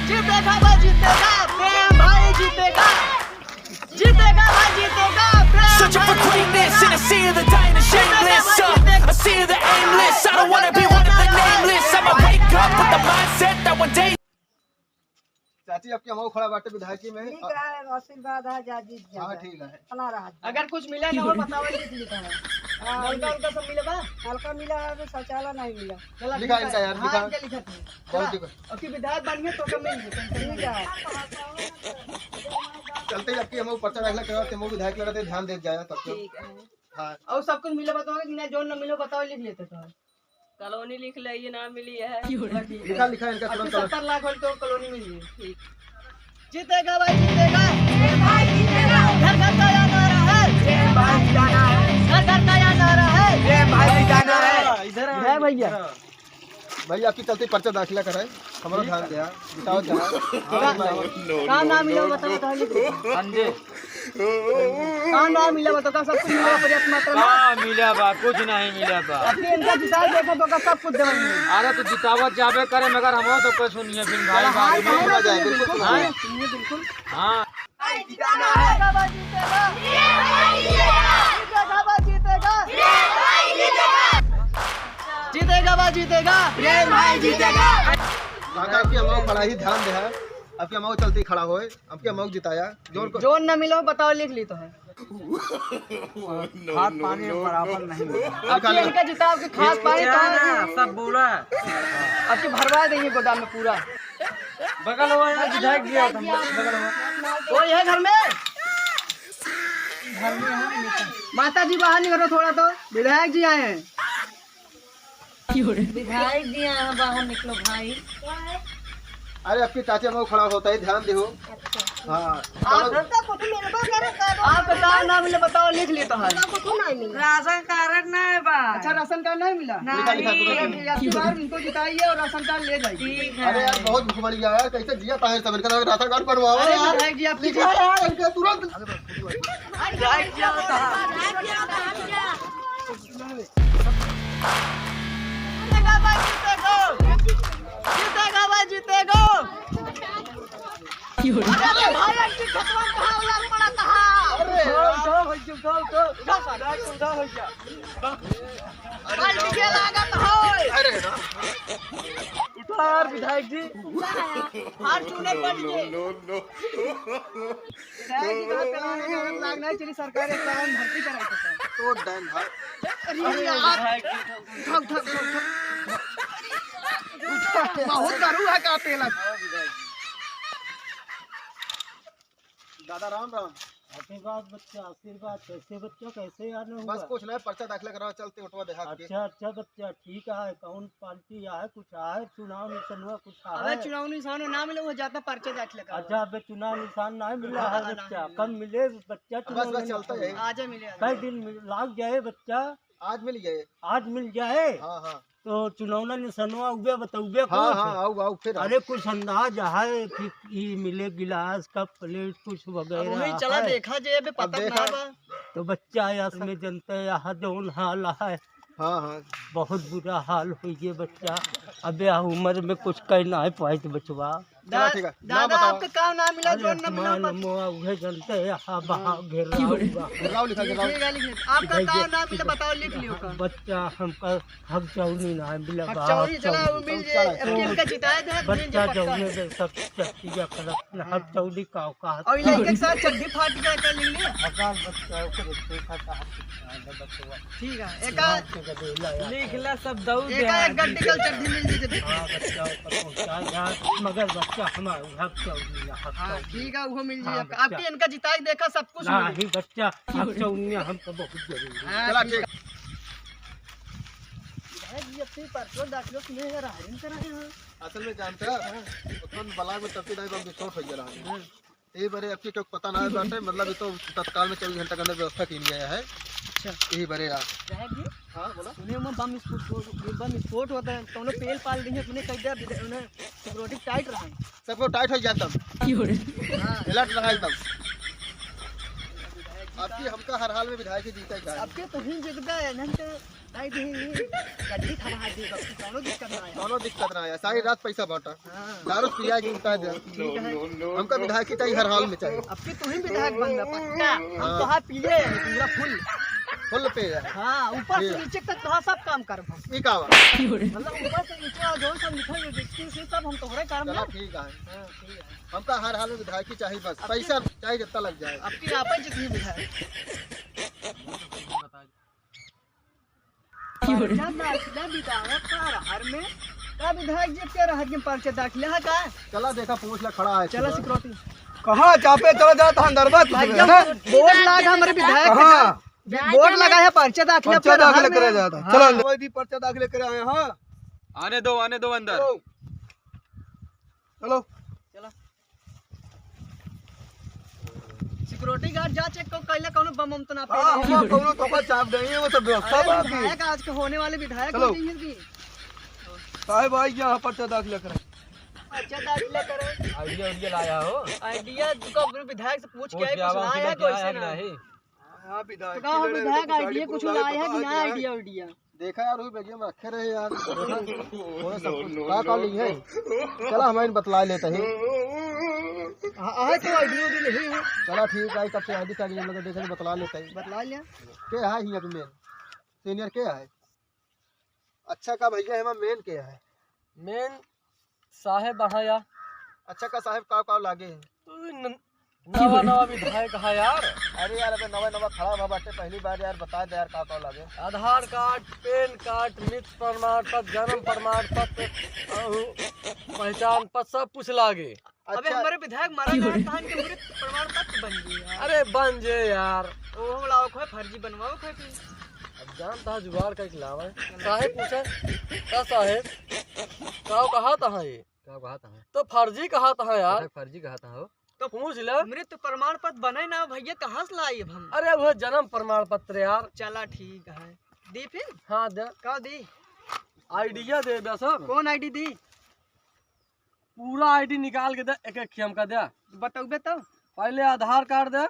जीतेगा भाई जीतेगा, प्रेम भाई जीतेगा, जीतेगा भाई जीतेगा, प्रेम Searching for greatness in a sea of the dying and shameless, a sea of the aimless. I don't wanna be one of the nameless. I'ma wake up with the mindset that one day. चाची आपकी अमाऊ खड़ा बाटे विधायकी में। ठीक है, आशीर्वाद है जा जीत जा। हाँ ठीक है। चला रहा। अगर कुछ मिला ना हो बताओ लिख लिखा है। नलका उनका सब मिला बा? हल्का मिला है तो शौचालय नहीं मिला। चला लिखा इनका यार, लिखा। हाँ, क्या लिखा था? बहुत लिखा। अब की विधायक बनिए तो कम मिल जाए। ठीक है। चलते ही आपकी अमाऊ पर्चा दाखिला करवाते अमाऊ विधायक लड़ते ध्यान दे जाए सबको। ठीक है। हाँ। और सब कुछ मिला बताओगे कि नहीं, जो न मिलो बताओ लिख लेते तो। कॉलोनी लिख ले, ये नाम मिली है। लिखा लिखा इनका तुरंत। 70 लाख वाली तो कॉलोनी मिल गई। ठीक। जीतेगा भाई जीतेगा, भाई जीतेगा। घर घर का या नारा है, भाई जाना है। घर घर का या नारा है, भाई जाना है। इधर है भैया। भाई आपकी चलते पर्चा दाखिला कराए, हमारा ध्यान दिया बताओ कहाँ नाम मिला बताओ बताओ लिख लो। कहाँ नाम मिला बताओ, सब कुछ मिला पर्याप्त मात्रा में। हाँ मिला बा, कुछ नहीं मिला बा। अपनी इनका जिताई देखा तो का सब कुछ देवाएंगे। अरे तो जितावत जाबे करे मगर हम तो कुछ सुनिए फिर भाई हाँ, बात में। हो जाए बिल्कुल। हाँ? सुनिए बिल्कुल। हाँ जीतेगा भाई जीतेगा, जीतेगा भाई जीतेगा, जीतेगा भाई जीतेगा, प्रेम भाई जीतेगा। काका आपकी अमाऊ खड़ा ही ध्यान दे है, आपकी अमाऊ चलती खड़ा होए, आपकी अमाऊ जिताया जोर को। जो न मिलो बताओ लिख ली तो है। हाथ पानी बराबर नहीं मिला। अब इनका जिता आपके खास पानी तो है। सब बोला आपके भरवा देंगे गोदाम में पूरा। बगल हुआ है विधायक दिया था बगल हुआ। कोई है घर में? माता जी बाहर निकलो थोड़ा तो, विधायक जी आए हैं। विधायक दिया है, बाहर निकलो भाई। अरे आपकी चाची अमाऊ खड़ा होता है ध्यान दे हो। हाँ आपका कार्ड ना मिले बताओ लिख ली तो है। राशन कार्ड नहीं बा। अच्छा राशन कार्ड नहीं मिला? लिखा लिखा तुरंत। आपकी बार इनको जिताइए और राशन कार्ड ले जाइए। ठीक अरे यार बहुत भुखमरी गया यार, कैसे जिया पाए सब इनका राशन कार्ड बनवाओ अरे यार। विधायक जी आपकी लिखा यार इनका तुरंत। जीतेगा भाई जीतेगा, जीतेगा भाई जीतेगा। अरे भाई आपकी खतवा कहाँ उलट पड़ा कहाँ? बाल्टी के लागत होय। अरे यार विधायक जी हार चूने पड़ गए। विधायक जी का चलाने का वक्त लागना है, चलिए सरकार एक काम भर्ती कराई तो तो डन भाई। अरे यार ठग ठग ठग बहुत दारू है का तेल। दादा राम राम। आशीर्वाद बच्चा, आशीर्वाद। कैसे बच्चा, कैसे आने हुआ? बस कुछ नहीं, पर्चा दाखिला कराओ चलते उठवा देहा के। अच्छा अच्छा बच्चा, ठीक है। कौन पार्टी है, कुछ है? चुनाव निशान कुछ अबे है? चुनाव निशान ना मिले वो जाता पर्चे दाखिल लगा। अच्छा अबे चुनाव निशान नहीं मिला है बच्चा। कब मिले बच्चा? बस बस चलता है। आज मिले। कई दिन लाग जाए बच्चा? आज मिल गए। आज मिल जाए हाँ हाँ तो चुनाव निशानवा उबे बताउबे हाँ कुछ? हाँ आओ आओ फिर। अरे कुछ अंदाज है कि ई मिले गिलास कप प्लेट कुछ वगैरह वही चला है? देखा जे अबे पता देखा। ना बा। तो बच्चा इसमें जनता यहाँ जौन हाल है हाँ हाँ बहुत बुरा हाल हुई है बच्चा। अबे उम्र में कुछ कहना है पाए तो बचवा। चला ठीक है। ना दादा बताओ। आपका काम ना मिला जो न मिला उहे जनते यहाँ बहा घेर हुआ। गिराओ लिखा गिराओ। ठीक है लिख लीजिए। आपका काम ना मिला बताओ लिख लियो का। बच्चा हमका हक चौनी ना मिला बा, चौरी चला हक वो मिल जाए। अब इनका जिताया था मिल बच्चा जाए पक्का। जौने दे सब चट्टिया करत हक चौली का औकात। और इलाके के साथ चड्डी फाट के कर लिख लिए। हजार बच्चा ओकरे देखा था बच्चा ठीक है एका लिख ला सब दऊ दे। एका एक गड्डी कल चड्डी मिल जाए। हाँ बच्चा ऊपर पहुँचा जा मगर बच्चा हमारा हक चौनी हक हाँ चौनी ठीक है वो मिल हाँ, जाए। बच्चा। आपकी इनका जिताई देखा सब कुछ मिल नहीं बच्चा हक चौनी हमको बहुत जरूरी है। चला ठीक। जी अपनी पर्सनल दाखिलों के लिए राहरीन कर रहे हैं। असल में जानते हैं उतन बलाग में तब नहीं बम विस्फोट हो गया रहा। ये बरे आपकी क्यों पता ना है बाटे, मतलब ये तो तत्काल में 24 घंटा के अंदर व्यवस्था की गया है। अच्छा यही बरे यार। विधायक जी हाँ बोला। सुने में बम विस्फोट होता है तो उन्हें पेल पाल देंगे अपने कई देर उन्हें सिक्योरिटी टाइट रहा। सबको टाइट हो जाता अलर्ट रहा एकदम। आपकी हमका हर हाल में विधायक ही जीता है। आपके तो ही जित गए नहीं तो बताई दी गड्डी खड़ा दी कोनो दिक्कत ना आया। दोनों दिक्कत ना आया, सारी रात पैसा बांटा, दारू पिया की उतार दिया। हमका विधायक की चाहिए, हर हाल में चाहिए। अब की तू ही विधायक बन रहा पक्का। हम तो हाथ पीले हैं पूरा फुल पे है। हाँ ऊपर से नीचे तक तो सब काम कर ई का बा? मतलब ऊपर से नीचे वाला जो सब लिखा है डिस्ट्रिक्ट से सब हम तोहरे काम चला में। ठीक है, हमका हर हाल में विधायक की चाहिए, बस पैसा चाहिए जितना लग जाए। अब की आप ही जितनी विधायक विधायक जी के रहा के पर्चे दाखिले है का। चला देखा पूछ ला खड़ा है। चलो सिक्योरिटी कहाँ चापे चला जाता अंदर बात बोर्ड लगा हमारे विधायक कहाँ बोर्ड लगा है पर्चे दाखिले पर्चा दाखिल करे जाता। चलो अंदर भी पर्चा दाखिल करे आए। हाँ आने दो अंदर। चलो सिक्योरिटी गार्ड जा चेक को कैले कोनो बम तो ना पे हाँ हम कोनो तो चाप देंगे, वो सब व्यवस्था बाकी। विधायक आज के होने वाले विधायक चलो। होती हैं कि साहब भाई यहाँ पर्चा दाखिल करे। अच्छा दाखिले करे आइडिया लाया हो। आइडिया को विधायक से पूछ के आई कुछ लाया है कोई से ना। हाँ विधायक तो कहा विधायक आइडिया कुछ लाया है कि ना आइडिया देखा यार, वही बैगिया में रखे रहे यार। थोड़ा सब कुछ का ली है। चला हमारे बतला लेते हैं। हां तो आइडिया भी नहीं है। चला ठीक है, कब से आईडी कार्ड हम लोग देखे बतला लेते हैं। बतला लिया के है हिया के मेन सीनियर के है। अच्छा का भैया हम मेन के है। मेन साहेब बहाया अच्छा का साहब का लागे है। नवा विधायक है यार। अरे यार अबे नवा खड़ा हुआ बाटे, पहली बार यार बता दे यार का लागे। आधार कार्ड, पैन कार्ड, मृत्यु प्रमाण पत्र, जन्म प्रमाण पत्र, पहचान पत्र सब कुछ लागे। अबे हमारे विधायक मरा गया था, इनके मृत्यु प्रमाण पत्र बन गए। अरे बन जे यार, ओ हम लाओ कोई फर्जी बनवाओ कोई भी। अब जानता है जुगाड़ का खिलावा। साहेब पूछा का साहेब का कहा था ये क्या कहा था? तो फर्जी कहा था यार। फर्जी कहा था हो। तो पूछ ले। मृत्यु प्रमाण पत्र बने ना भैया, कहाँ से लाई अब हम। अरे वो जन्म प्रमाण पत्र यार। चला ठीक है, दी फिर हाँ दे, का दी आइडिया दे दे सब। कौन आईडी दी पूरा आईडी निकाल के दे, एक एक खियम का दे। बताओगे तो पहले आधार कार्ड दे।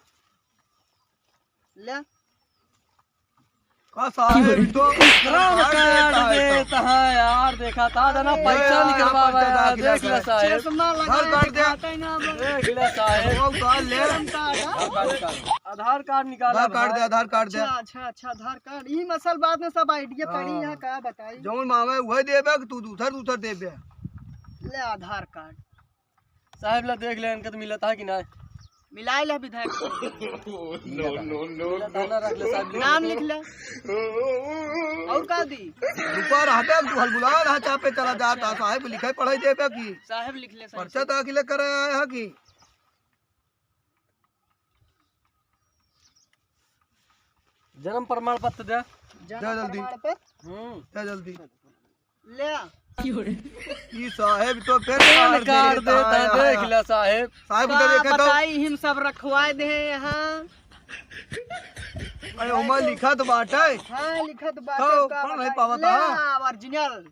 ले का साहेब तो कार्ड देता है यार। देखा था ना पैसा निकलवा यार। देख ले साहेब, चश्मा लगा कार्ड दे। दिखाता है ना। देख ले साहेब, आधार कार्ड निकाला। आधार कार्ड दे। अच्छा आधार कार्ड यही मसल बात में सब आइडिया पड़ी यहाँ का बताई। जौन मांगे वही देबे, तू दूसर देबे। ले आधार कार्ड साहेब ला देख ले, इनका तो मिलता है कि नहीं। मिला ले विधायक रख ले साहब, नाम लिख ले और का दी ऊपर हटे तू हलबुला रहा चापे चला जाता। साहेब लिखे पढ़ाई देबे की साहब लिख ले पर्चा दाखिल करे आया है की। जन्म प्रमाण पत्र दे। जल्दी दे जल्दी ले। ई साहेब तो फिर कार्ड देता है। देख ले साहेब, साहेब उधर देखे तो बताई हम सब रखवाए दे यहाँ। अरे उमा लिखा तो बाटा है। हाँ लिखा तो बात तो का कौन नहीं पावता ओरिजिनल।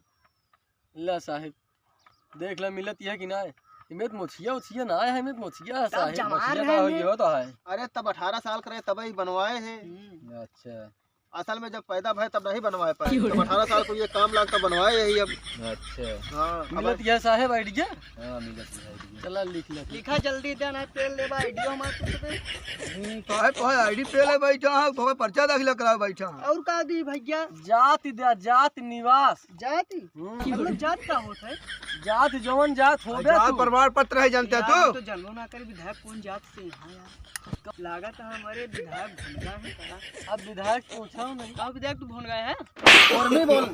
ले साहेब देख ले मिलत है कि नहीं। इमें मोछिया ना है, इमें मोछिया साहेब जमार मोछिया है का हो तो है। अरे तब 18 साल करे तब ही बनवाए हैं। अच्छा असल में जब पैदा भय तब नहीं बनवाए पाए, तब 18 साल को ये काम लगता बनवाए यही अब। अच्छा हाँ मिलत है साहेब आइडिया। हाँ मिलत है। चला लिख ले। लिखा जल्दी देना है, पेन ले आइडिया हमारे साहेब तो आईडी पे ले बैठा है, तो पर्चा दाखिल करा बैठा है। और का दी भैया जाति दे, जाति निवास। जाति मतलब जात का होता है। जात जवन जात हो जात प्रमाण पत्र है जानते यार, तो जन्म ना करे विधायक कौन जात से यहाँ यार। लागत है हमारे विधायक भूल गए हैं करा। अब विधायक पूछा नहीं। कहा विधायक तू भूल गए हैं। कुर्मी बोल।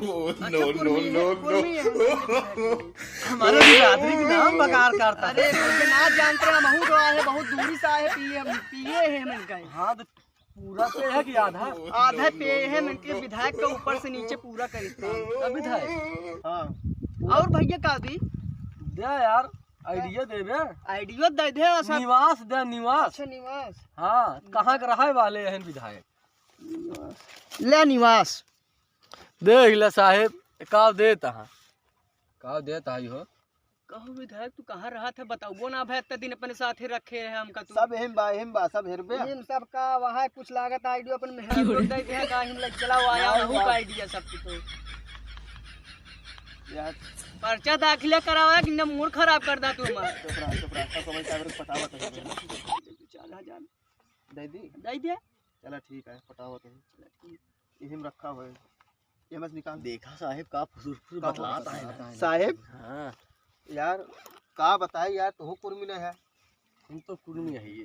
हमारे बिरादरी के नाम बकार करता। अरे मुझे ना जानते हैं, महू तो आए हैं बहुत दूरी से आए हैं, पिए हैं मन का। हाँ तो पूरा पे है कि आधा आधा पे है मन के। विधायक का ऊपर से नीचे पूरा करता विधायक। हाँ और भैया का दी दे यार, आइडिया देबे। आइडिया दे दे सब। निवास दे, निवास। अच्छा निवास। हाँ कहाँ के रहे वाले हैं विधायक। ले निवास देख ले साहेब, का देता है। का देता है हो। कहो विधायक तू कहाँ रहा था बताओ ना भाई इतने दिन अपने साथ ही रखे है हमका तू सब हिम बा सब हेरबे इन सब का वहाँ कुछ लागत आइडिया अपन मेहनत लोग दे दिया का हिम लग चला आया हूँ का आइडिया सब तो यार पर्चा दाखिला करावा कि न मूड खराब कर दा तू हमारा चुप रहा सब समझ के पटावत है 4000 दे दी दे दे चला ठीक है पटावत है हिम रखा हुआ है ये मत निकाल देखा साहेब का फुसुर बतलाता है साहेब हाँ यार का बताए यार तू कुर्मी ने है हम तो कुर्मी है ये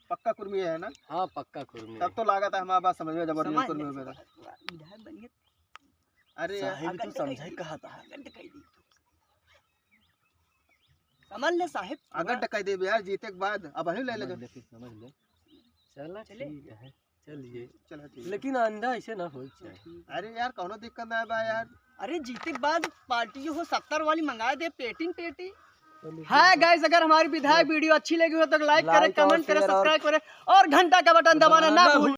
पक्का कुर्मी है ना हाँ पक्का कुर्मी तब तो लागत है हमारा बात समझ में जबरदस्त समझ कुर्मी ले, हो गया विधायक बनिए अरे यार साहेब तो समझाई कहा था समझ ले साहेब अगर टकाई दे यार जीते के बाद अब ही ले ले समझ ले चला ठीक है चलिए चला ठीक लेकिन अंडा ऐसे ना हो चाहिए। अरे यार कौनो दिक्कत ना है बा यार अरे जीते के बाद पार्टी हो 70 वाली मंगा दे पेटी हाँ गाइस अगर हमारी विधायक वीडियो अच्छी लगी हो तो लाइक करें कमेंट करें सब्सक्राइब करें और घंटा का बटन दबाना ना भूलें।